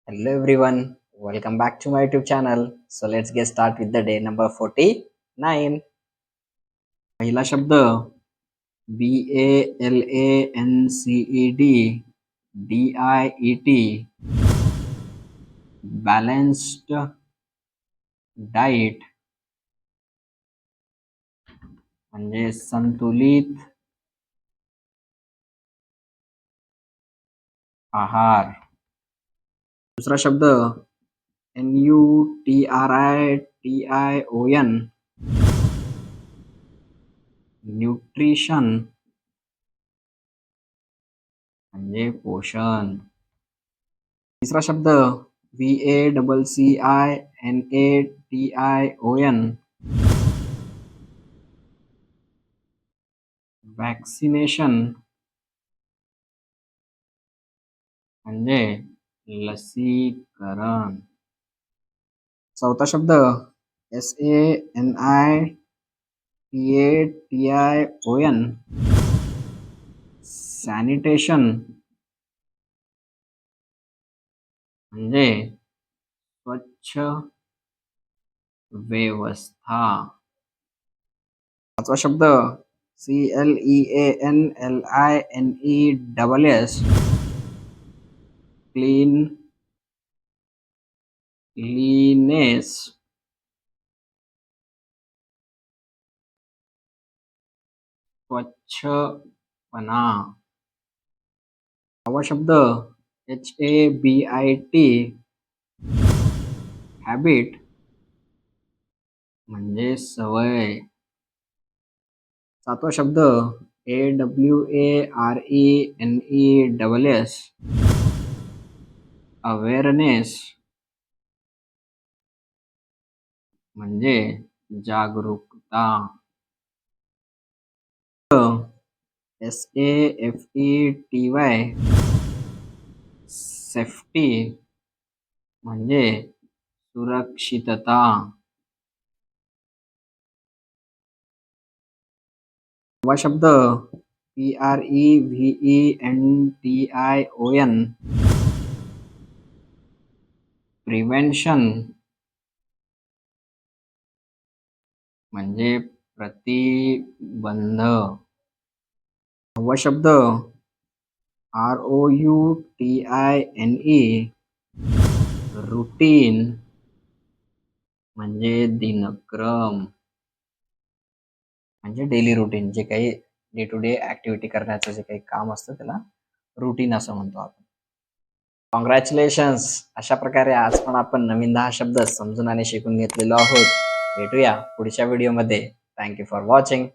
Hello everyone, welcome back to my YouTube channel. So let's get start with the day number 49. पहिला शब्द BALANCED balanced diet म्हणजे संतुलित आहार. दुसरा शब्द NUTRITION न्यूट्रिशन म्हणजे पोषण. तिसरा शब्द VACCINATION वॅक्सिनेशन म्हणजे लसीकरण. चौथा शब्द SANITATION सॅनिटेशन म्हणजे स्वच्छ व्यवस्था. पाचवा शब्द CLEANLINESS क्लीनलीनेस स्वच्छपणा. सहावा शब्द HABIT हॅबिट म्हणजे सवय. सातवा शब्द AWARENESS अवेअरनेस म्हणजे जागरूकता. SAFETY सेफ्टी म्हणजे सुरक्षितता. नववा शब्द PREVENTION प्रिव्हेन्शन म्हणजे प्रतिबंध. नववा शब्द ROUTINE रूटीन म्हणजे दिनक्रम म्हणजे डेली रुटीन. जे काही डे टू डे ऍक्टिव्हिटी करण्याचं जे काही काम असतं त्याला रुटीन असं म्हणतो आपण. कॉंग्रॅच्युलेशन्स. अशा प्रकारे आज पण आपण नवीन 10 शब्द समजून आणि शिकून घेतलेलो आहोत. भेटूया पुढच्या व्हिडिओमध्ये. Thank you for watching.